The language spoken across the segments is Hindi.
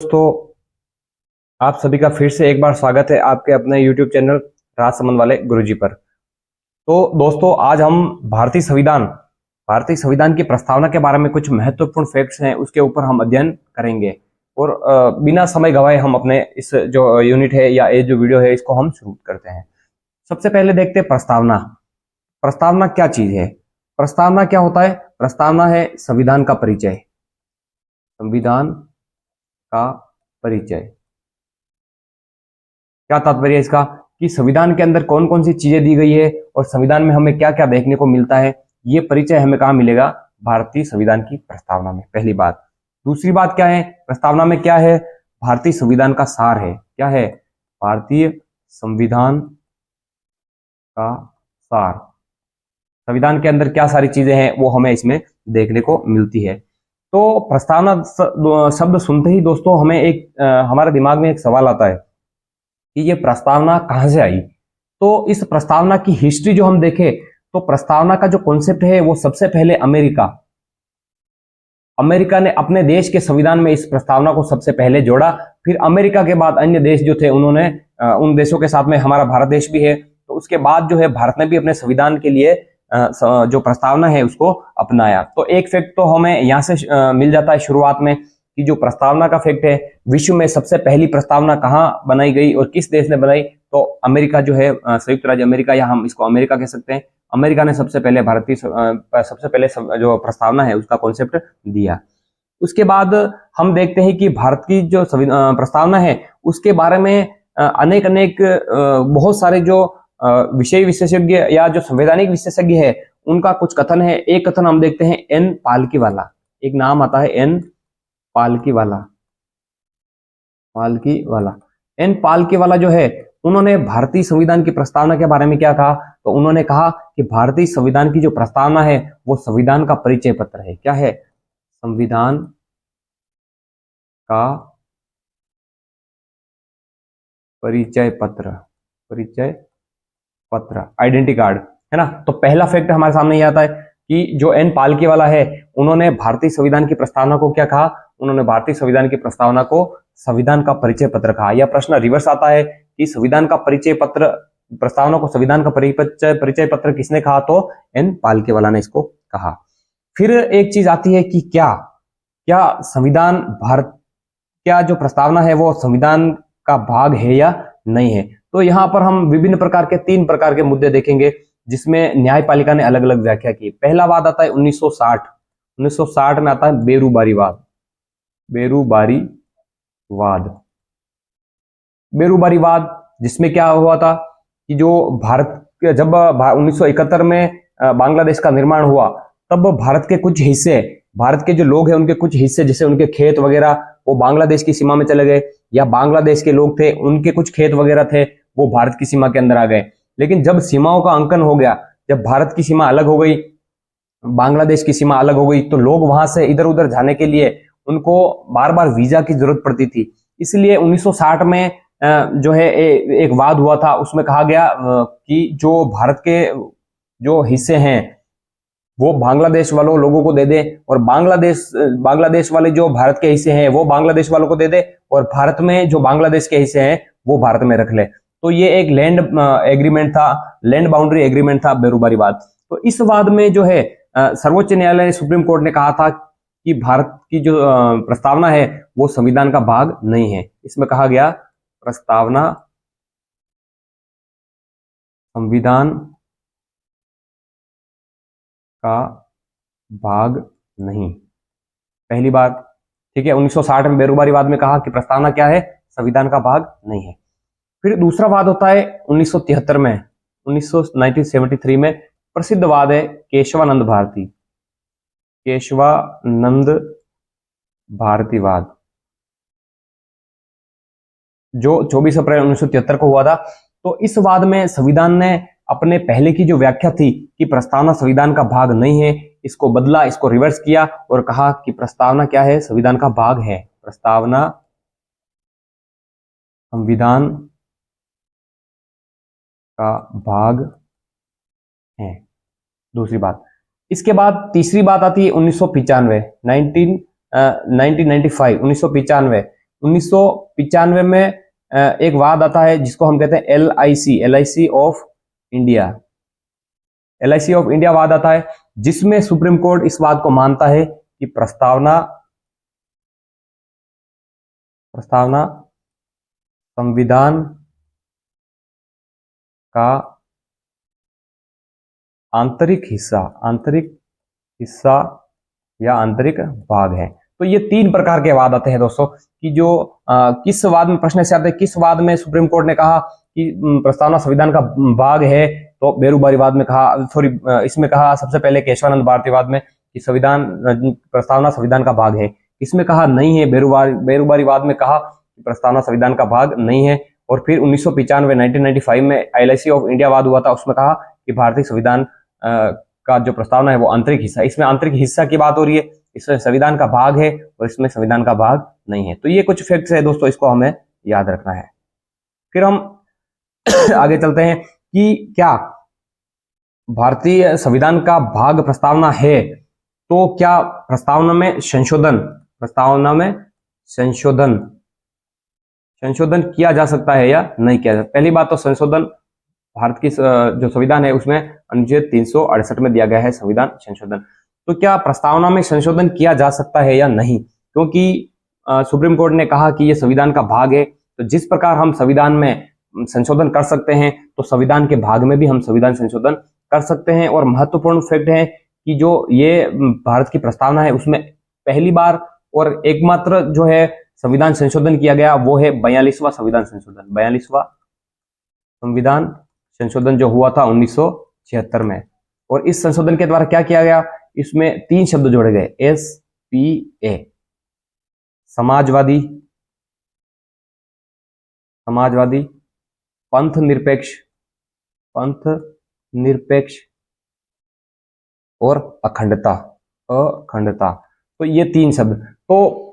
दोस्तों, आप सभी का फिर से एक बार स्वागत है आपके अपने YouTube चैनल राजसमंद वाले गुरुजी पर। तो दोस्तों, आज हम भारतीय संविधान की प्रस्तावना के बारे में कुछ महत्वपूर्ण फैक्ट्स हैं, उसके ऊपर हम अध्ययन करेंगे। और बिना समय गवाए हम अपने इस जो यूनिट है या ये जो वीडियो है इसको हम शुरू करते हैं। सबसे पहले देखते हैं प्रस्तावना। प्रस्तावना क्या चीज है? प्रस्तावना क्या होता है? प्रस्तावना है संविधान का परिचय। संविधान का परिचय। क्या तात्पर्य है इसका? कि संविधान के अंदर कौन कौन सी चीजें दी गई है और संविधान में हमें क्या क्या देखने को मिलता है, ये परिचय हमें कहाँ मिलेगा? भारतीय संविधान की प्रस्तावना में, पहली बात। दूसरी बात क्या है? प्रस्तावना में क्या है? भारतीय संविधान का सार है। क्या है? भारतीय संविधान का सार। संविधान के अंदर क्या सारी चीजें हैं वो हमें इसमें देखने को मिलती है। तो प्रस्तावना शब्द सुनते ही दोस्तों हमें हमारे दिमाग में एक सवाल आता है कि ये प्रस्तावना कहां से आई। तो इस प्रस्तावना की हिस्ट्री जो हम देखें तो प्रस्तावना का जो कॉन्सेप्ट है वो सबसे पहले अमेरिका ने अपने देश के संविधान में इस प्रस्तावना को सबसे पहले जोड़ा। फिर अमेरिका के बाद अन्य देश जो थे उन्होंने उन देशों के साथ में हमारा भारत देश भी है, तो उसके बाद जो है भारत ने भी अपने संविधान के लिए जो प्रस्तावना है उसको अपनाया। तो एक फैक्ट तो हमें यहाँ से मिल जाता है शुरुआत में कि जो प्रस्तावना का फैक्ट है, विश्व में सबसे पहली प्रस्तावना कहाँ बनाई गई और किस देश ने बनाई? तो अमेरिका जो है, संयुक्त राज्य अमेरिका, या हम इसको अमेरिका कह सकते हैं। अमेरिका ने सबसे पहले जो प्रस्तावना है उसका कॉन्सेप्ट दिया। उसके बाद हम देखते हैं कि भारत की जो प्रस्तावना है उसके बारे में अनेक अनेक बहुत सारे जो विषय विशेषज्ञ या जो संवैधानिक विशेषज्ञ है उनका कुछ कथन है। एक कथन हम देखते हैं एन पालकी वाला, एक नाम आता है एन पालकी वाला। एन पालकी वाला जो है उन्होंने भारतीय संविधान की प्रस्तावना के बारे में क्या कहा? तो उन्होंने कहा कि भारतीय संविधान की जो प्रस्तावना है वो संविधान का परिचय पत्र है। क्या है? संविधान का परिचय पत्र, आइडेंटिटी कार्ड, है ना। तो पहला फैक्ट हमारे सामने ये आता है कि जो एन पालकी वाला है उन्होंने भारतीय संविधान की प्रस्तावना को क्या कहा? उन्होंने भारतीय संविधान की प्रस्तावना को संविधान का परिचय पत्र कहा। यह प्रश्न रिवर्स आता है कि संविधान का परिचय पत्र, प्रस्तावना को संविधान का परिचय पत्र किसने कहा? तो एन पालकी वाला ने इसको कहा। फिर एक चीज आती है कि क्या संविधान क्या जो प्रस्तावना है वो संविधान का भाग है या नहीं है? तो यहाँ पर हम विभिन्न प्रकार के 3 प्रकार के मुद्दे देखेंगे जिसमें न्यायपालिका ने अलग अलग व्याख्या की। पहला वाद आता है 1960 में आता है बेरूबारी वाद, जिसमें क्या हुआ था कि जो जब 1971 में बांग्लादेश का निर्माण हुआ तब भारत के जो लोग हैं उनके कुछ हिस्से, जैसे उनके खेत वगैरह, वो बांग्लादेश की सीमा में चले गए, या बांग्लादेश के लोग थे उनके कुछ खेत वगैरह थे वो भारत की सीमा के अंदर आ गए। लेकिन जब सीमाओं का अंकन हो गया, जब भारत की सीमा अलग हो गई, बांग्लादेश की सीमा अलग हो गई, तो लोग वहां से इधर उधर जाने के लिए उनको बार बार वीजा की जरूरत पड़ती थी। इसलिए 1960 में जो है एक वाद हुआ था, उसमें कहा गया कि जो भारत के जो हिस्से हैं वो बांग्लादेश वालों लोगों को दे दे, और बांग्लादेश वाले जो भारत के हिस्से हैं वो बांग्लादेश वालों को दे दे, और भारत में जो बांग्लादेश के हिस्से हैं वो भारत में रख ले। तो ये एक लैंड बाउंड्री एग्रीमेंट था, बेरूबारीवाद। तो इस वाद में जो है सर्वोच्च न्यायालय, सुप्रीम कोर्ट ने कहा था कि भारत की जो प्रस्तावना है वो संविधान का भाग नहीं है। इसमें कहा गया प्रस्तावना संविधान का भाग नहीं, पहली बात। ठीक है, 1960 में बेरूबारीवाद में कहा कि प्रस्तावना क्या है? संविधान का भाग नहीं है। फिर दूसरा वाद होता है 1973 में, 1973 में प्रसिद्ध वाद है केशवानंद भारती वाद, जो 24 अप्रैल 1973 को हुआ था। तो इस वाद में संविधान ने अपने पहले की जो व्याख्या थी कि प्रस्तावना संविधान का भाग नहीं है, इसको बदला, इसको रिवर्स किया और कहा कि प्रस्तावना क्या है? संविधान का भाग है। प्रस्तावना संविधान का भाग है, दूसरी बात। इसके बाद तीसरी बात आती है 1995, 1995, 1995 में एक वाद आता है जिसको हम कहते हैं LIC of India. LIC of India वाद आता है जिसमें सुप्रीम कोर्ट इस बात को मानता है कि प्रस्तावना संविधान का आंतरिक हिस्सा या आंतरिक भाग है। तो ये 3 प्रकार के वाद आते हैं दोस्तों कि जो किस वाद में, प्रश्न ऐसे आते हैं किस वाद में सुप्रीम कोर्ट ने कहा कि प्रस्तावना संविधान का भाग है, तो बेरुबारी वाद में कहा, इसमें कहा सबसे पहले केशवानंद भारती वाद में कि प्रस्तावना संविधान का भाग है। इसमें कहा नहीं है, बेरुबारी वाद में कहा कि प्रस्तावना संविधान का भाग नहीं है। और फिर 1995 में LIC ऑफ इंडिया वाद हुआ था, उसमें कहा कि भारतीय संविधान का जो प्रस्तावना है वो आंतरिक हिस्सा, इसमें आंतरिक हिस्सा की बात हो रही है, इसमें संविधान का भाग है और इसमें संविधान का भाग नहीं है। तो ये कुछ फैक्ट्स है दोस्तों, इसको हमें याद रखना है। फिर हम आगे चलते हैं कि क्या भारतीय संविधान का भाग प्रस्तावना है तो क्या प्रस्तावना में संशोधन किया जा सकता है या नहीं किया जा सकता। पहली बात तो संशोधन भारत की जो संविधान है उसमें अनुच्छेद 368 में दिया गया है संविधान संशोधन। तो क्या प्रस्तावना में संशोधन किया जा सकता है या नहीं, क्योंकि सुप्रीम कोर्ट ने कहा कि यह संविधान का भाग है, तो जिस प्रकार हम संविधान में संशोधन कर सकते हैं तो संविधान के भाग में भी हम संविधान संशोधन कर सकते हैं। और महत्वपूर्ण फैक्ट है कि जो ये भारत की प्रस्तावना है उसमें पहली बार और एकमात्र जो है संविधान संशोधन किया गया वो है 42वां संविधान संशोधन। 42वां संविधान संशोधन जो हुआ था 1976 में। और इस संशोधन के द्वारा क्या किया गया, इसमें 3 शब्द जोड़े गए, SPA, समाजवादी, पंथ निरपेक्ष और अखंडता। तो ये 3 शब्द। तो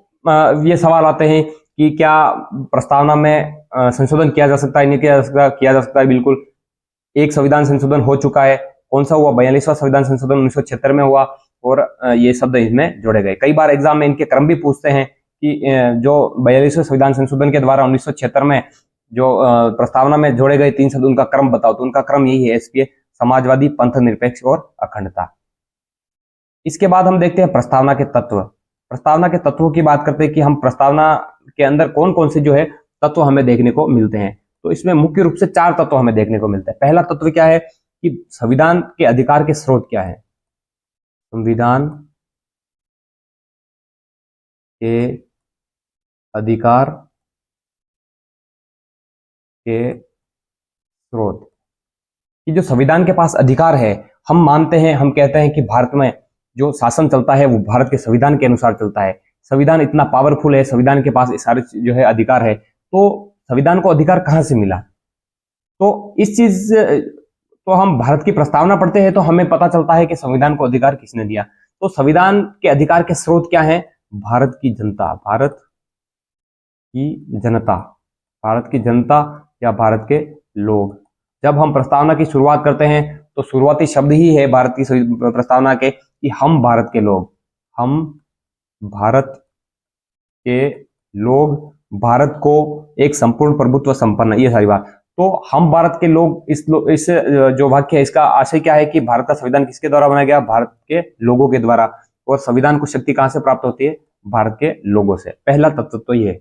ये सवाल आते हैं कि क्या प्रस्तावना में संशोधन किया जा सकता है, नहीं किया जा सकता है। बिल्कुल, एक संविधान संशोधन हो चुका है, कौन सा हुआ, 42वां संविधान संशोधन 1976 में हुआ और ये शब्द इसमें जोड़े गए। कई बार एग्जाम में इनके क्रम भी पूछते हैं कि जो 42वें संविधान संशोधन के द्वारा 1976 में जो प्रस्तावना में जोड़े गए 3 शब्द उनका क्रम बताओ, तो उनका क्रम यही है, SPA, समाजवादी, पंथ निरपेक्ष और अखंडता। इसके बाद हम देखते हैं प्रस्तावना के तत्व। प्रस्तावना के तत्वों की बात करते हैं कि हम प्रस्तावना के अंदर कौन कौन से जो है तत्व हमें देखने को मिलते हैं। तो इसमें मुख्य रूप से 4 तत्व हमें देखने को मिलते हैं। पहला तत्व क्या है कि संविधान के अधिकार के स्रोत क्या है। संविधान के अधिकार के स्रोत, कि जो संविधान के पास अधिकार है, हम मानते हैं, हम कहते हैं कि भारत में जो शासन चलता है वो भारत के संविधान के अनुसार चलता है। संविधान इतना पावरफुल है, संविधान के पास सारे जो है अधिकार है। तो संविधान को अधिकार कहां से मिला, तो इस चीज तो हम भारत की प्रस्तावना पढ़ते हैं तो हमें पता चलता है कि संविधान को अधिकार किसने दिया। तो संविधान के अधिकार के स्रोत क्या है, भारत की जनता या भारत के लोग। जब हम प्रस्तावना की शुरुआत करते हैं तो शुरुआती शब्द ही है भारत की प्रस्तावना के कि हम भारत के लोग, भारत को एक संपूर्ण प्रभुत्व संपन्न, ये सारी बात। तो हम भारत के लोग, इस जो वाक्य है इसका आशय क्या है कि भारत का संविधान किसके द्वारा बनाया गया, भारत के लोगों के द्वारा। और संविधान को शक्ति कहां से प्राप्त होती है, भारत के लोगों से। पहला तत्व तो ये है।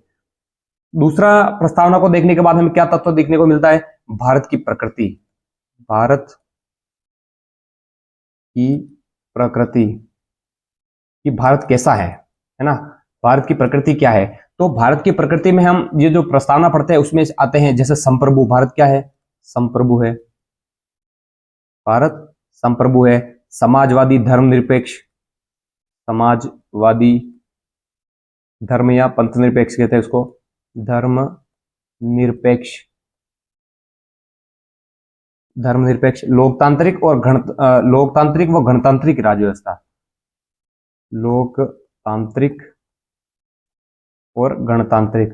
दूसरा, प्रस्तावना को देखने के बाद हमें क्या तत्व देखने को मिलता है, भारत की प्रकृति कि भारत कैसा है ना, भारत की प्रकृति क्या है। तो भारत की प्रकृति में हम ये जो प्रस्तावना पढ़ते हैं उसमें आते हैं, जैसे संप्रभु, भारत क्या है, संप्रभु है, भारत संप्रभु है। समाजवादी, धर्म या पंथ निरपेक्ष कहते हैं उसको, धर्म निरपेक्ष, लोकतांत्रिक व गणतांत्रिक राज्य व्यवस्था, लोकतांत्रिक और गणतांत्रिक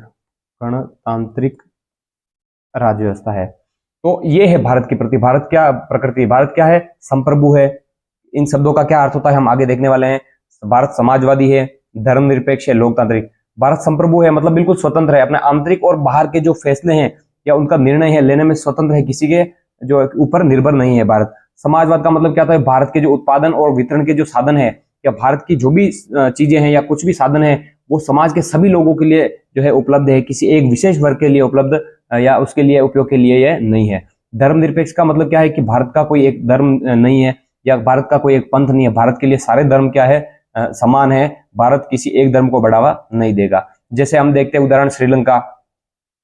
राज्य व्यवस्था है। तो ये है भारत की प्रति, भारत क्या प्रकृति, भारत क्या है, संप्रभु है। इन शब्दों का क्या अर्थ होता है हम आगे देखने वाले हैं। भारत समाजवादी है, धर्मनिरपेक्ष है, लोकतांत्रिक। भारत संप्रभु है मतलब बिल्कुल स्वतंत्र है, अपने आंतरिक और बाहर के जो फैसले हैं या उनका निर्णय है लेने में स्वतंत्र है, किसी के जो ऊपर निर्भर नहीं है भारत। समाजवाद का मतलब क्या होता है, भारत के जो उत्पादन और वितरण के जो साधन है या भारत की जो भी चीजें हैं या कुछ भी साधन है वो समाज के सभी लोगों के लिए जो है उपलब्ध है, किसी एक विशेष वर्ग के लिए उपलब्ध या उसके लिए उपयोग के लिए यह नहीं है। धर्मनिरपेक्ष का मतलब क्या है कि भारत का कोई एक धर्म नहीं है या भारत का कोई एक पंथ नहीं है, भारत के लिए सारे धर्म क्या है, समान है, भारत किसी एक धर्म को बढ़ावा नहीं देगा। जैसे हम देखते हैं उदाहरण श्रीलंका,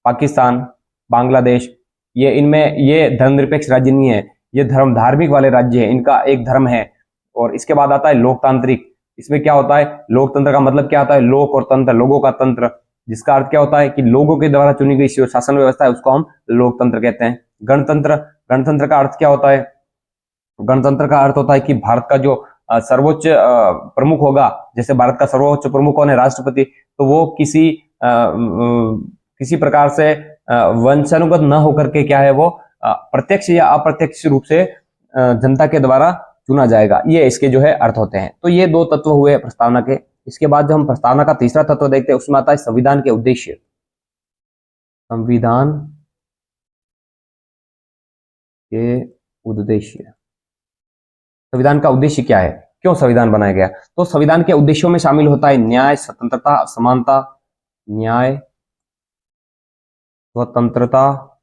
पाकिस्तान, बांग्लादेश, ये इनमें ये धर्मनिरपेक्ष राज्य नहीं है, ये धार्मिक वाले राज्य है, इनका एक धर्म है। और इसके बाद आता है लोकतांत्रिक। इसमें क्या होता है, लोकतंत्र का मतलब क्या होता है, लोक और तंत्र, लोगों का तंत्र, जिसका अर्थ क्या होता है कि लोगों के द्वारा चुनी गई जो शासन व्यवस्था है उसको हम लोकतंत्र कहते हैं। गणतंत्र, गणतंत्र का अर्थ क्या होता है, गणतंत्र का अर्थ होता है कि भारत का जो सर्वोच्च प्रमुख होगा, जैसे भारत का सर्वोच्च प्रमुख कौन है, राष्ट्रपति, तो वो किसी प्रकार से वंशानुगत न होकर के क्या है वो प्रत्यक्ष या अप्रत्यक्ष रूप से जनता के द्वारा चुना जाएगा, ये इसके जो है अर्थ होते हैं। तो ये दो तत्व हुए प्रस्तावना के। इसके बाद जब हम प्रस्तावना का तीसरा तत्व देखते हैं उसमें आता है संविधान के उद्देश्य। संविधान के उद्देश्य, संविधान का उद्देश्य क्या है, क्यों संविधान बनाया गया, तो संविधान के उद्देश्यों में शामिल होता है न्याय, स्वतंत्रता, समानता, न्याय, स्वतंत्रता,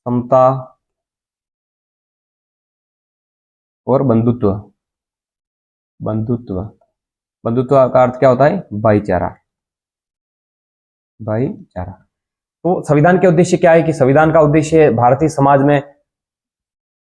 समता और बंधुत्व। बंधुत्व, बंधुत्व का अर्थ क्या होता है, भाईचारा, भाईचारा। तो संविधान के उद्देश्य क्या है कि संविधान का उद्देश्य भारतीय समाज में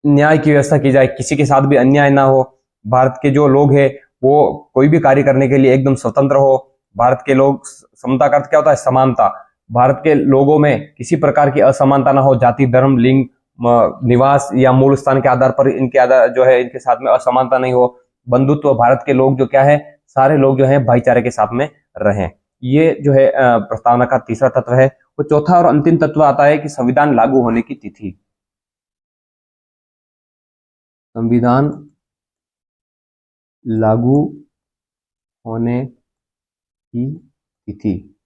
न्याय की व्यवस्था की जाए, किसी के साथ भी अन्याय ना हो, भारत के जो लोग हैं वो कोई भी कार्य करने के लिए एकदम स्वतंत्र हो, भारत के लोग, समता का अर्थ क्या होता है, समानता, भारत के लोगों में किसी प्रकार की असमानता ना हो, जाति, धर्म, लिंग, निवास या मूल स्थान के आधार पर इनके आधार जो है इनके साथ में असमानता नहीं हो। बंधुत्व, भारत के लोग जो क्या है, सारे लोग जो है भाईचारे के साथ में रहें, ये जो है प्रस्तावना का तीसरा तत्व है। तो चौथा और अंतिम तत्व आता है कि संविधान लागू होने की तिथि। संविधान लागू होने की तिथि,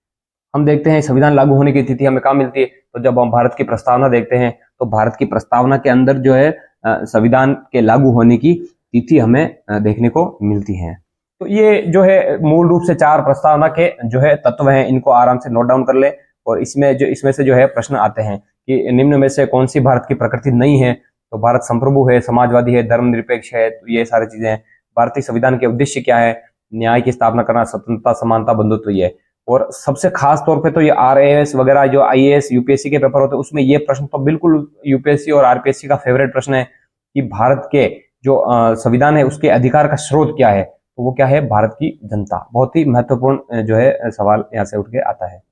हम देखते हैं संविधान लागू होने की तिथि हमें कहाँ मिलती है, तो जब हम भारत की प्रस्तावना देखते हैं तो भारत की प्रस्तावना के अंदर जो है संविधान के लागू होने की तिथि हमें देखने को मिलती है। तो ये जो है मूल रूप से चार प्रस्तावना के जो है तत्व हैं, इनको आराम से नोट डाउन कर ले। और इसमें से जो है प्रश्न आते हैं कि निम्न में से कौन सी भारत की प्रकृति नहीं है, तो भारत संप्रभु है, समाजवादी है, धर्मनिरपेक्ष है, तो ये सारी चीजें हैं। भारतीय संविधान के उद्देश्य क्या है, न्याय की स्थापना करना, स्वतंत्रता, समानता, बंधुत्व, ये। और सबसे खास तौर पे तो ये RAS वगैरह जो IAS UPSC के पेपर होते हैं उसमें ये प्रश्न तो बिल्कुल यूपीएससी और RPSC का फेवरेट प्रश्न है कि भारत के जो संविधान है उसके अधिकार का स्रोत क्या है, तो वो क्या है, भारत की जनता। बहुत ही महत्वपूर्ण जो है सवाल यहाँ से उठ के आता है।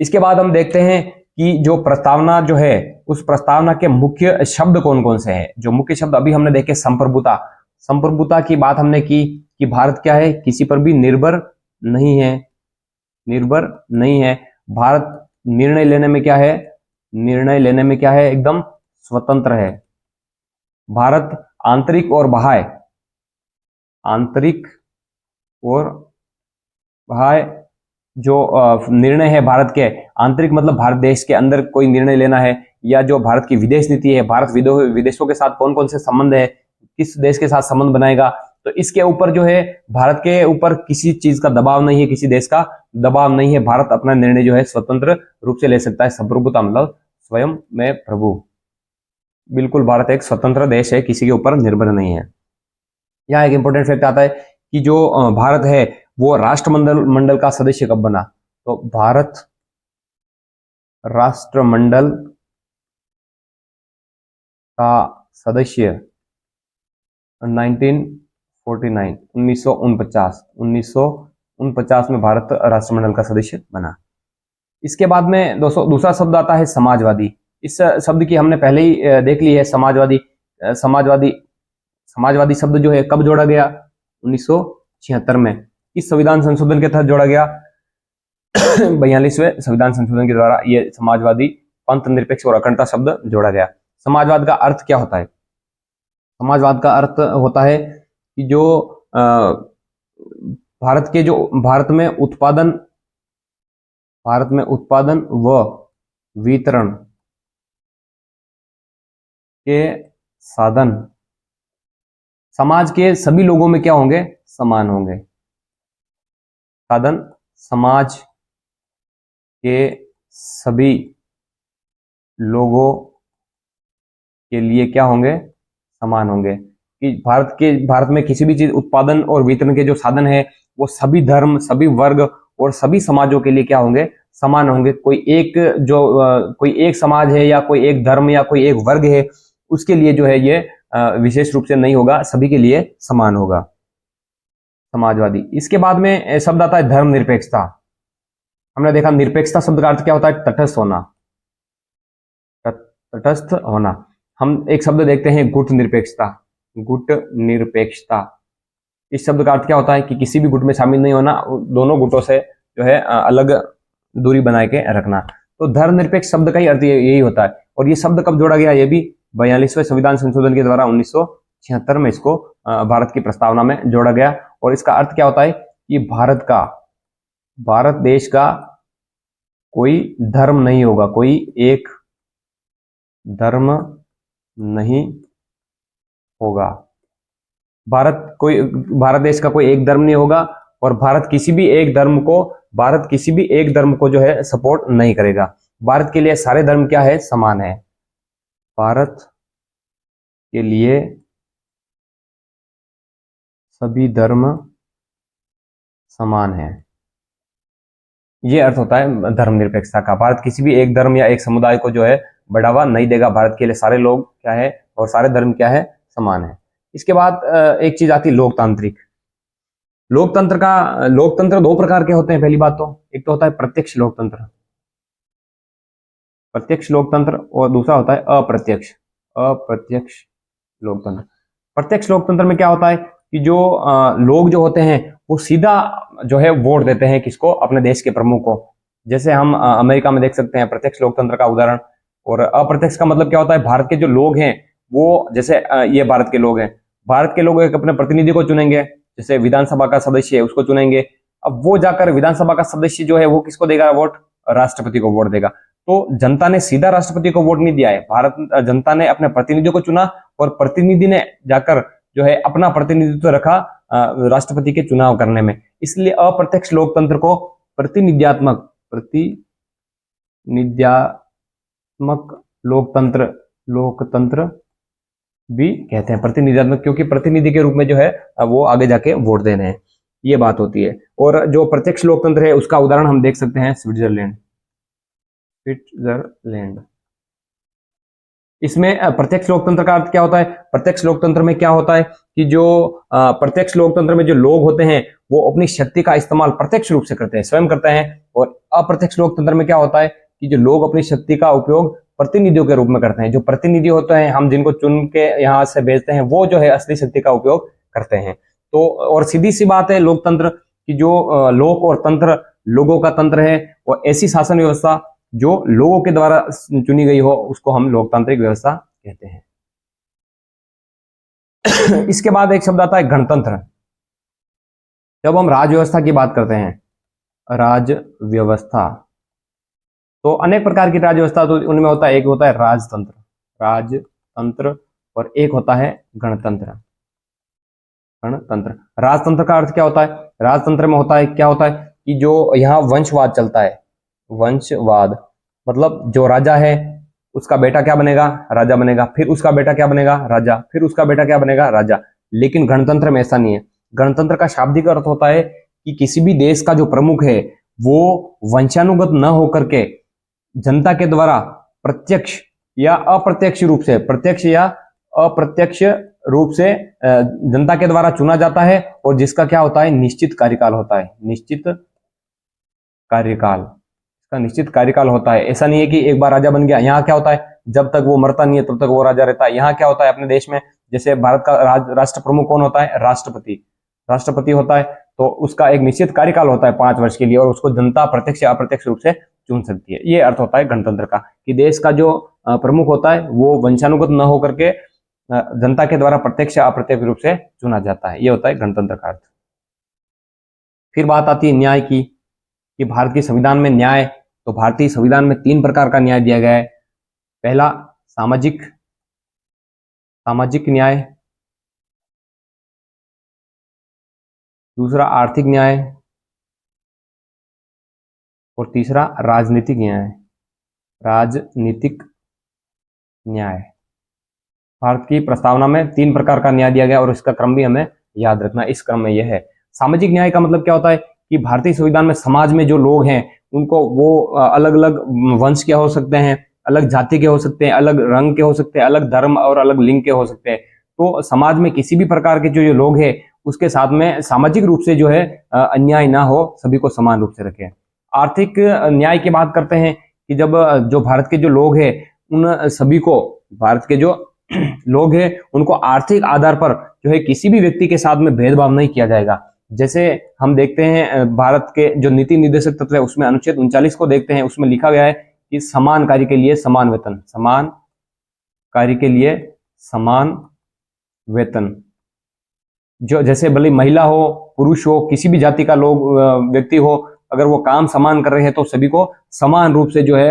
इसके बाद हम देखते हैं कि जो प्रस्तावना जो है उस प्रस्तावना के मुख्य शब्द कौन कौन से हैं। जो मुख्य शब्द अभी हमने देखे, संप्रभुता, संप्रभुता की बात हमने की कि भारत क्या है, किसी पर भी निर्भर नहीं है, निर्भर नहीं है। भारत निर्णय लेने में क्या है, निर्णय लेने में क्या है, एकदम स्वतंत्र है। भारत आंतरिक और बाह्य, आंतरिक और बाह्य जो निर्णय है भारत के, आंतरिक मतलब भारत देश के अंदर कोई निर्णय लेना है, या जो भारत की विदेश नीति है, भारत विदेशों के साथ कौन कौन से संबंध है, किस देश के साथ संबंध बनाएगा, तो इसके ऊपर जो है भारत के ऊपर किसी चीज का दबाव नहीं है, किसी देश का दबाव नहीं है। भारत अपना निर्णय जो है स्वतंत्र रूप से ले सकता है। संप्रभुता मतलब स्वयं में प्रभु, बिल्कुल भारत एक स्वतंत्र देश है, किसी के ऊपर निर्भर नहीं है। यहाँ एक इंपॉर्टेंट फैक्ट आता है कि जो भारत है वो राष्ट्रमंडल का सदस्य कब बना, तो भारत राष्ट्रमंडल का सदस्य 1949, 1949 में भारत राष्ट्रमंडल का सदस्य बना। इसके बाद में दोस्तों दूसरा शब्द आता है समाजवादी। इस शब्द की हमने पहले ही देख ली है, समाजवादी। समाजवादी शब्द जो है कब जोड़ा गया, 1976 में। इस संविधान संशोधन के तहत जोड़ा गया 42वें संविधान संशोधन के द्वारा ये समाजवादी, पंथ निरपेक्ष और अखंडता शब्द जोड़ा गया। समाजवाद का अर्थ क्या होता है, समाजवाद का अर्थ होता है कि जो भारत में उत्पादन व वितरण के साधन समाज के सभी लोगों में क्या होंगे? समान होंगे। साधन समाज के सभी लोगों के लिए क्या होंगे? समान होंगे। कि भारत में किसी भी चीज उत्पादन और वितरण के जो साधन है वो सभी धर्म, सभी वर्ग और सभी समाजों के लिए क्या होंगे? समान होंगे। कोई एक समाज है या कोई एक धर्म या कोई एक वर्ग है उसके लिए जो है ये विशेष रूप से नहीं होगा, सभी के लिए समान होगा। समाजवादी। इसके बाद में शब्द आता है धर्मनिरपेक्षता। हमने देखा निरपेक्षता शब्द का अर्थ क्या होता है? तटस्थ होना। तटस्थ होना। हम एक शब्द देखते हैं गुट निरपेक्षता। गुट निरपेक्षता, इस शब्द का अर्थ क्या होता है? कि किसी भी गुट में शामिल नहीं होना, दोनों गुटों से जो है अलग दूरी बना के रखना। तो धर्मनिरपेक्ष शब्द का ही अर्थ यही होता है। और ये शब्द कब जोड़ा गया? ये भी 42वें संविधान संशोधन के द्वारा 1976 में इसको भारत की प्रस्तावना में जोड़ा गया। और इसका अर्थ क्या होता है? कि भारत देश का कोई धर्म नहीं होगा, कोई एक धर्म नहीं होगा। भारत देश का कोई एक धर्म नहीं होगा और भारत किसी भी एक धर्म को जो है सपोर्ट नहीं करेगा। भारत के लिए सारे धर्म क्या है? समान है। भारत के लिए सभी धर्म समान है। ये अर्थ होता है धर्मनिरपेक्षता का। भारत किसी भी एक धर्म या एक समुदाय को जो है बढ़ावा नहीं देगा। भारत के लिए सारे लोग क्या है और सारे धर्म क्या है? समान है। इसके बाद एक चीज आती है लोकतांत्रिक। लोकतंत्र दो प्रकार के होते हैं। पहली बात तो एक तो होता है प्रत्यक्ष लोकतंत्र, और दूसरा होता है अप्रत्यक्ष लोकतंत्र। प्रत्यक्ष लोकतंत्र में क्या होता है कि जो लोग जो होते हैं वो सीधा जो है वोट देते हैं किसको? अपने देश के प्रमुख को। जैसे हम अमेरिका में देख सकते हैं प्रत्यक्ष लोकतंत्र का उदाहरण। और अप्रत्यक्ष का मतलब क्या होता है? भारत के जो लोग हैं वो, जैसे ये भारत के लोग हैं, भारत के लोग एक अपने प्रतिनिधि को चुनेंगे, जैसे विधानसभा का सदस्य है उसको चुनेंगे। अब वो जाकर विधानसभा का सदस्य जो है वो किसको देगा वोट? राष्ट्रपति को वोट देगा। तो जनता ने सीधा राष्ट्रपति को वोट नहीं दिया है, जनता ने अपने प्रतिनिधि को चुना और प्रतिनिधि ने जाकर जो है अपना प्रतिनिधित्व रखा राष्ट्रपति के चुनाव करने में। इसलिए अप्रत्यक्ष लोकतंत्र को प्रतिनिध्यात्मक लोकतंत्र भी कहते हैं। प्रतिनिध्यात्मक क्योंकि प्रतिनिधि के रूप में जो है वो आगे जाके वोट देने हैं, ये बात होती है। और जो प्रत्यक्ष लोकतंत्र है उसका उदाहरण हम देख सकते हैं स्विट्जरलैंड। इसमें प्रत्यक्ष लोकतंत्र का अर्थ क्या होता है? प्रत्यक्ष लोकतंत्र में क्या होता है कि जो प्रत्यक्ष लोकतंत्र में जो लोग होते हैं वो अपनी शक्ति का इस्तेमाल प्रत्यक्ष रूप से करते हैं, स्वयं करते हैं। और अप्रत्यक्ष लोकतंत्र में क्या होता है कि जो लोग अपनी शक्ति का उपयोग प्रतिनिधियों के रूप में करते हैं। जो प्रतिनिधि होते हैं, हम जिनको चुन के यहाँ से भेजते हैं, वो जो है असली शक्ति का उपयोग करते हैं। तो और सीधी सी बात है लोकतंत्र की, जो लोक और तंत्र लोगों का तंत्र है, और ऐसी शासन व्यवस्था जो लोगों के द्वारा चुनी गई हो उसको हम लोकतांत्रिक व्यवस्था कहते हैं। इसके बाद एक शब्द आता है गणतंत्र। जब हम राज व्यवस्था की बात करते हैं, राज व्यवस्था, तो अनेक प्रकार की राज व्यवस्था तो उनमें होता है। एक होता है राजतंत्र और एक होता है गणतंत्र। राजतंत्र का अर्थ क्या होता है? राजतंत्र में क्या होता है कि जो यहाँ वंशवाद चलता है। वंशवाद मतलब जो राजा है उसका बेटा क्या बनेगा? राजा बनेगा। फिर उसका बेटा क्या बनेगा? राजा। फिर उसका बेटा क्या बनेगा? राजा। लेकिन गणतंत्र में ऐसा नहीं है। गणतंत्र का शाब्दिक अर्थ होता है कि किसी भी देश का जो प्रमुख है वो वंशानुगत न होकर के जनता के द्वारा प्रत्यक्ष या अप्रत्यक्ष रूप से, जनता के द्वारा चुना जाता है, और जिसका क्या होता है? निश्चित कार्यकाल होता है। निश्चित कार्यकाल होता है। ऐसा नहीं है कि एक बार राजा बन गया। यहाँ क्या होता है? जब तक वो मरता नहीं है तब तक वो राजा रहता है। यहाँ क्या होता है अपने देश में? जैसे भारत का राष्ट्र प्रमुख कौन होता है? राष्ट्रपति होता है। तो उसका एक निश्चित कार्यकाल होता है 5 वर्ष के लिए, और उसको जनता प्रत्यक्ष या अप्रत्यक्ष रूप से चुन सकती है। ये अर्थ होता है गणतंत्र का, कि देश का जो प्रमुख होता है वो वंशानुगत न होकर के जनता के द्वारा प्रत्यक्ष या अप्रत्यक्ष रूप से चुना जाता है। ये होता है गणतंत्र का अर्थ। फिर बात आती है न्याय की, कि भारत के संविधान में न्याय, तो भारतीय संविधान में 3 प्रकार का न्याय दिया गया है। पहला सामाजिक सामाजिक न्याय, दूसरा आर्थिक न्याय और तीसरा राजनीतिक न्याय। राजनीतिक न्याय भारत की प्रस्तावना में 3 प्रकार का न्याय दिया गया और इसका क्रम भी हमें याद रखना। इस क्रम में यह है। सामाजिक न्याय का मतलब क्या होता है कि भारतीय संविधान में समाज में जो लोग हैं उनको वो अलग अलग वंश के हो सकते हैं, अलग जाति के हो सकते हैं, अलग रंग के हो सकते हैं, अलग धर्म और अलग लिंग के हो सकते हैं। तो समाज में किसी भी प्रकार के जो लोग हैं उसके साथ में सामाजिक रूप से जो है अन्याय ना हो, सभी को समान रूप से रखें। आर्थिक न्याय की बात करते हैं कि जब जो भारत के जो लोग हैं उन सभी को, भारत के जो लोग हैं उनको आर्थिक आधार पर जो है किसी भी व्यक्ति के साथ में भेदभाव नहीं किया जाएगा। जैसे हम देखते हैं भारत के जो नीति निर्देशक तत्व है उसमें अनुच्छेद 39 को देखते हैं, उसमें लिखा गया है कि समान कार्य के लिए समान वेतन, समान कार्य के लिए समान वेतन। जो जैसे भले महिला हो, पुरुष हो, किसी भी जाति का लोग व्यक्ति हो, अगर वो काम समान कर रहे हैं तो सभी को समान रूप से जो है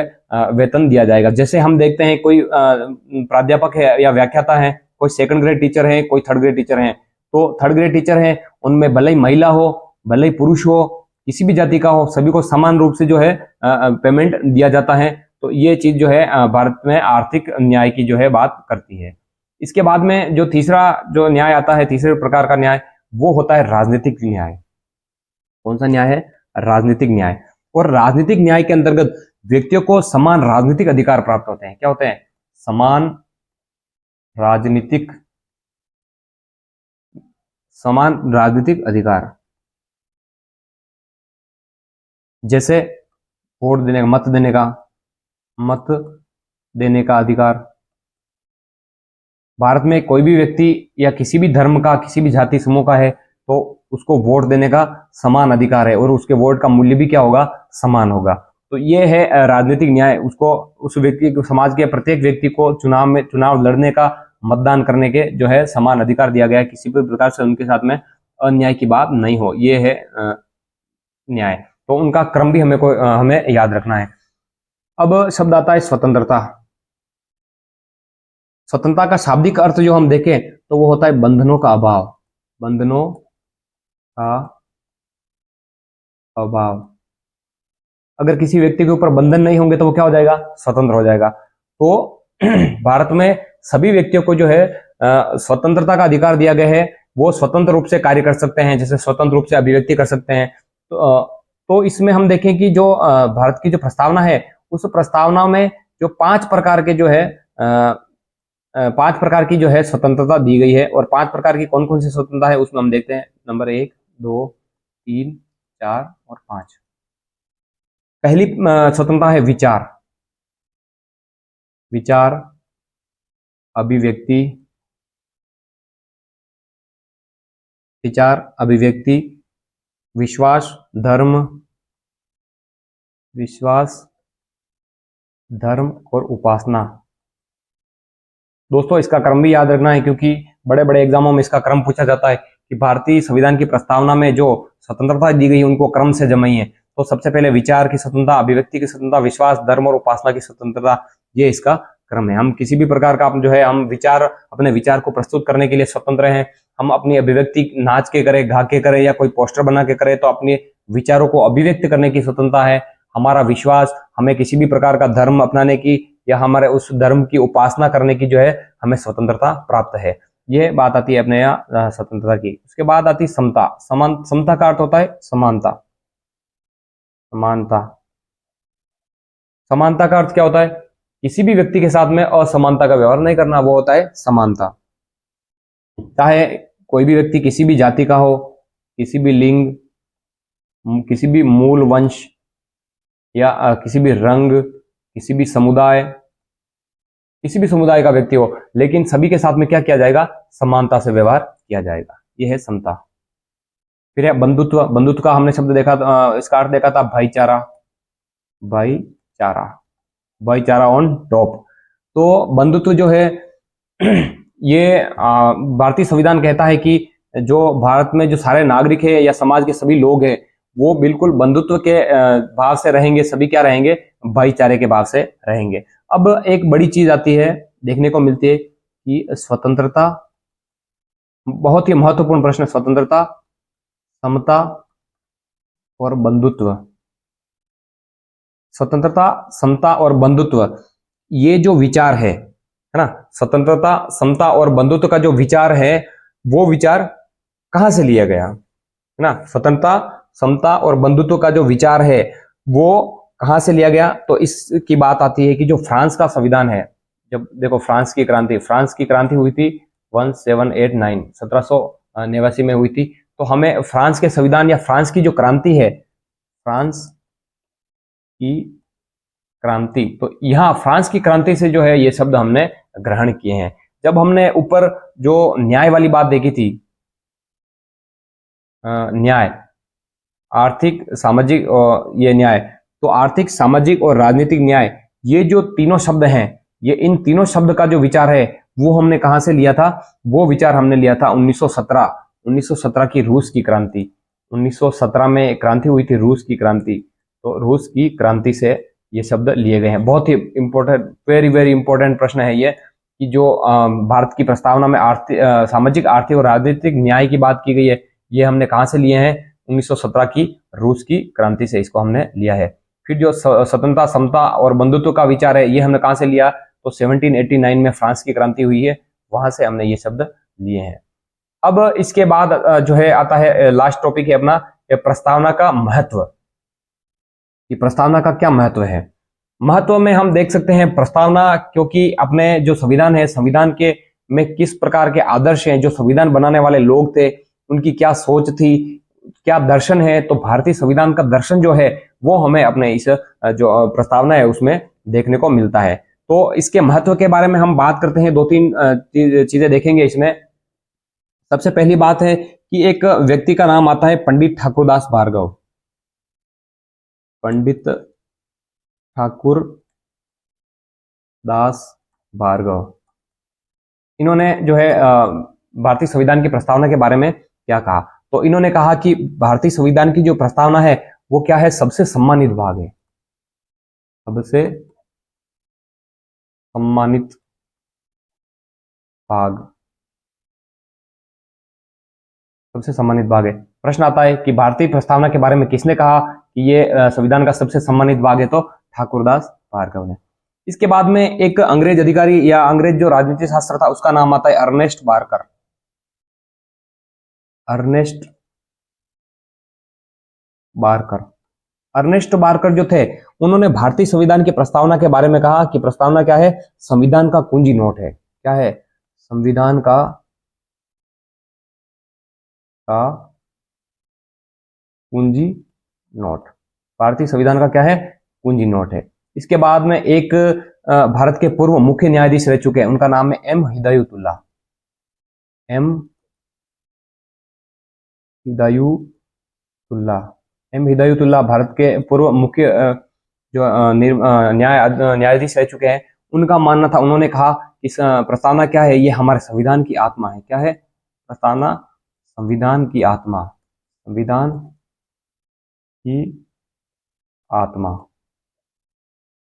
वेतन दिया जाएगा। जैसे हम देखते हैं कोई प्राध्यापक है या व्याख्याता है, कोई 2nd ग्रेड टीचर है, कोई 3rd ग्रेड टीचर है, तो 3rd ग्रेड टीचर है उनमें भले ही महिला हो, भले ही पुरुष हो, किसी भी जाति का हो, सभी को समान रूप से जो है पेमेंट दिया जाता है। तो ये चीज जो है भारत में आर्थिक न्याय की जो है बात करती है। इसके बाद में जो तीसरा जो न्याय आता है, तीसरे प्रकार का न्याय, वो होता है राजनीतिक न्याय। कौन सा न्याय है? राजनीतिक न्याय। और राजनीतिक न्याय के अंतर्गत व्यक्तियों को समान राजनीतिक अधिकार प्राप्त होते हैं। क्या होते हैं? समान राजनीतिक अधिकार। जैसे वोट देने का, मत देने का अधिकार। भारत में कोई भी व्यक्ति या किसी भी धर्म का, किसी भी जाति समूह का है तो उसको वोट देने का समान अधिकार है और उसके वोट का मूल्य भी क्या होगा? समान होगा। तो ये है राजनीतिक न्याय। उसको, उस व्यक्ति को, समाज के प्रत्येक व्यक्ति को चुनाव लड़ने का, मतदान करने के जो है समान अधिकार दिया गया है। किसी भी प्रकार से उनके साथ में अन्याय की बात नहीं हो। ये है न्याय। तो उनका क्रम भी हमें याद रखना है। अब शब्द आता है स्वतंत्रता। स्वतंत्रता का शाब्दिक अर्थ जो हम देखें तो वो होता है बंधनों का अभाव। बंधनों का अभाव। अगर किसी व्यक्ति के ऊपर बंधन नहीं होंगे तो वो क्या हो जाएगा? स्वतंत्र हो जाएगा। तो भारत में सभी व्यक्तियों को जो है स्वतंत्रता का अधिकार दिया गया है। वो स्वतंत्र रूप से कार्य कर सकते हैं, जैसे स्वतंत्र रूप से अभिव्यक्ति कर सकते हैं। तो इसमें हम देखें कि जो भारत की जो प्रस्तावना है उस प्रस्तावना में जो 5 प्रकार के जो है 5 प्रकार की जो है स्वतंत्रता दी गई है। और 5 प्रकार की कौन कौन सी स्वतंत्रता है उसमें हम देखते हैं। नंबर 1, 2, 3, 4 और 5। पहली स्वतंत्रता है विचार, अभिव्यक्ति, विश्वास, धर्म और उपासना। दोस्तों इसका क्रम भी याद रखना है क्योंकि बड़े बड़े एग्जामों में इसका क्रम पूछा जाता है कि भारतीय संविधान की प्रस्तावना में जो स्वतंत्रता दी गई उनको क्रम से जमाइए। तो सबसे पहले विचार की स्वतंत्रता, अभिव्यक्ति की स्वतंत्रता, विश्वास, धर्म और उपासना की स्वतंत्रता, ये इसका क्रम है। हम किसी भी प्रकार का जो है हम अपने विचार को प्रस्तुत करने के लिए स्वतंत्र हैं। हम अपनी अभिव्यक्ति नाच के करें, गा के करें या कोई पोस्टर बना के करें तो अपने विचारों को अभिव्यक्त करने की स्वतंत्रता है। हमारा विश्वास, हमें किसी भी प्रकार का धर्म अपनाने की या हमारे उस धर्म की उपासना करने की जो है हमें स्वतंत्रता प्राप्त है। यह बात आती है अपने यहाँ स्वतंत्रता की। उसके बाद आती है समता। समता का अर्थ होता है समानता। समानता का अर्थ क्या होता है? किसी भी व्यक्ति के साथ में असमानता का व्यवहार नहीं करना, वो होता है समानता। चाहे कोई भी व्यक्ति किसी भी जाति का हो, किसी भी लिंग, किसी भी मूल वंश या किसी भी रंग, किसी भी समुदाय का व्यक्ति हो, लेकिन सभी के साथ में क्या किया जाएगा? समानता से व्यवहार किया जाएगा। यह है समता। फिर है बंधुत्व। बंधुत्व का हमने शब्द देखा, इसका अर्थ देखा था भाईचारा ऑन टॉप। तो बंधुत्व जो है ये भारतीय संविधान कहता है कि जो भारत में जो सारे नागरिक है या समाज के सभी लोग हैं वो बिल्कुल बंधुत्व के भाव से रहेंगे, सभी क्या रहेंगे, भाईचारे के भाव से रहेंगे। अब एक बड़ी चीज आती है, देखने को मिलती है कि स्वतंत्रता, बहुत ही महत्वपूर्ण प्रश्न, स्वतंत्रता, समता और बंधुत्व। स्वतंत्रता, समता और बंधुत्व, ये जो विचार है ना, स्वतंत्रता, समता और बंधुत्व का जो विचार है, वो विचार कहां से लिया गया, है ना। स्वतंत्रता, समता और बंधुत्व का जो विचार है वो कहां से लिया गया, तो इसकी बात आती है कि जो फ्रांस का संविधान है, जब देखो फ्रांस की क्रांति हुई थी 1789, 1789 में हुई थी। तो हमें फ्रांस के संविधान या फ्रांस की जो क्रांति है, फ्रांस की क्रांति, तो यहाँ फ्रांस की क्रांति से जो है ये शब्द हमने ग्रहण किए हैं। जब हमने ऊपर जो न्याय वाली बात देखी थी, न्याय, आर्थिक, सामाजिक और ये न्याय, तो आर्थिक, सामाजिक और राजनीतिक न्याय, ये जो तीनों शब्द हैं, ये इन तीनों शब्द का जो विचार है वो हमने कहां से लिया था, वो विचार हमने लिया था 1917 की रूस की क्रांति। 1917 में क्रांति हुई थी, रूस की क्रांति, तो रूस की क्रांति से ये शब्द लिए गए हैं। बहुत ही इंपॉर्टेंट, वेरी वेरी इंपॉर्टेंट प्रश्न है ये, कि जो भारत की प्रस्तावना में आर्थिक, सामाजिक, आर्थिक और राजनीतिक न्याय की बात की गई है, ये हमने कहां से लिए हैं, 1917 की रूस की क्रांति से इसको हमने लिया है। फिर जो स्वतंत्रता, समता और बंधुत्व का विचार है, ये हमने कहां से लिया, तो 1789 में फ्रांस की क्रांति हुई है, वहां से हमने ये शब्द लिए हैं। अब इसके बाद जो है आता है लास्ट टॉपिक है अपना, प्रस्तावना का महत्व, कि प्रस्तावना का क्या महत्व है। महत्व में हम देख सकते हैं प्रस्तावना, क्योंकि अपने जो संविधान है, संविधान के में किस प्रकार के आदर्श हैं, जो संविधान बनाने वाले लोग थे उनकी क्या सोच थी, क्या दर्शन है, तो भारतीय संविधान का दर्शन जो है वो हमें अपने इस जो प्रस्तावना है उसमें देखने को मिलता है। तो इसके महत्व के बारे में हम बात करते हैं, दो तीन चीजें देखेंगे इसमें। सबसे पहली बात है कि एक व्यक्ति का नाम आता है पंडित ठाकुरदास भार्गव, पंडित ठाकुर दास भार्गव। इन्होंने जो है भारतीय संविधान की प्रस्तावना के बारे में क्या कहा, तो इन्होंने कहा कि भारतीय संविधान की जो प्रस्तावना है वो क्या है, सबसे सम्मानित भाग है, सबसे सम्मानित भाग, सबसे सम्मानित भाग है। प्रश्न आता है कि भारतीय प्रस्तावना के बारे में किसने कहा कि ये संविधान का सबसे सम्मानित भाग है, तो ठाकुरदास भार्गव ने। इसके बाद में एक अंग्रेज अधिकारी या अंग्रेज जो राजनीति शास्त्र था, उसका नाम आता है Ernest Barker, Ernest Barker. Ernest Barker जो थे, उन्होंने भारतीय संविधान की प्रस्तावना के बारे में कहा कि प्रस्तावना क्या है, संविधान का कुंजी नोट है। क्या है, संविधान का कुंजी नोट, भारतीय संविधान का क्या है, कुंजी नोट है। इसके बाद में एक भारत के पूर्व मुख्य न्यायाधीश रह चुके हैं, उनका नाम है M Hidayatullah, M Hidayatullah, M Hidayatullah Bharat के पूर्व मुख्य जो न्यायाधीश रह चुके हैं। उनका मानना था, उन्होंने कहा इस प्रस्तावना क्या है, ये हमारे संविधान की आत्मा है। क्या है, प्रस्तावना संविधान की आत्मा, संविधान की आत्मा,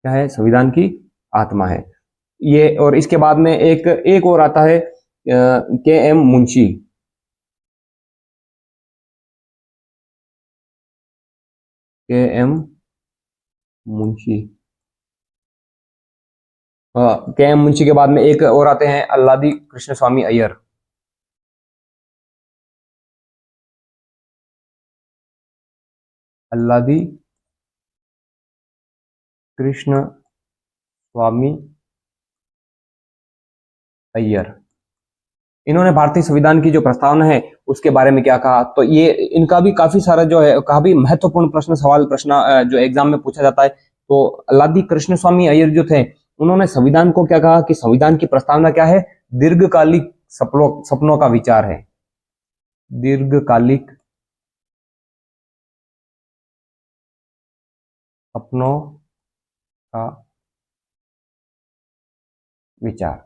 क्या है, संविधान की आत्मा है ये। और इसके बाद में एक और आता है के एम मुंशी, के एम मुंशी, के एम मुंशी के बाद में एक और आते हैं अल्लादी कृष्ण स्वामी अय्यर, अल्लादी कृष्ण स्वामी अय्यर। इन्होंने भारतीय संविधान की जो प्रस्तावना है उसके बारे में क्या कहा, तो ये इनका भी काफी सारा जो है, काफी महत्वपूर्ण प्रश्न, सवाल, प्रश्न जो एग्जाम में पूछा जाता है। तो अल्लादी कृष्ण स्वामी अय्यर जो थे, उन्होंने संविधान को क्या कहा कि संविधान की प्रस्तावना क्या है, दीर्घकालिक सपनों का विचार है, दीर्घकालिक सपनों का विचार,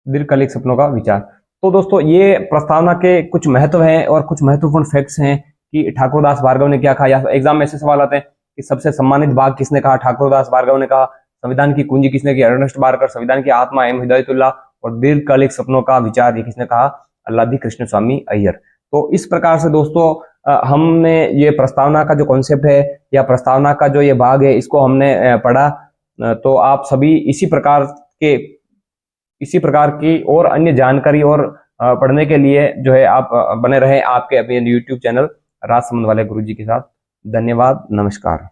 दीर्घकालिक सपनों का विचार। तो दोस्तों ये प्रस्तावना के कुछ महत्व हैं और कुछ महत्वपूर्ण फैक्ट्स हैं कि ठाकुरदास भार्गव ने क्या कहा, या एग्जाम में ऐसे सवाल आते हैं कि सबसे सम्मानित बाघ किसने कहा, ठाकुरदास भार्गव ने कहा। संविधान की कुंजी किसने की, अर्नेस्ट बारकर। संविधान की आत्मा एम हिदायतुल्लाह। और दीर्घकालिक सपनों का विचार ये किसने कहा, अल्लादी कृष्ण स्वामी अय्यर। तो इस प्रकार से दोस्तों हमने ये प्रस्तावना का जो कॉन्सेप्ट है या प्रस्तावना का जो ये भाग है इसको हमने पढ़ा। तो आप सभी इसी प्रकार की और अन्य जानकारी और पढ़ने के लिए जो है आप बने रहे आपके अपने YouTube चैनल राजसमंद वाले गुरुजी के साथ। धन्यवाद, नमस्कार।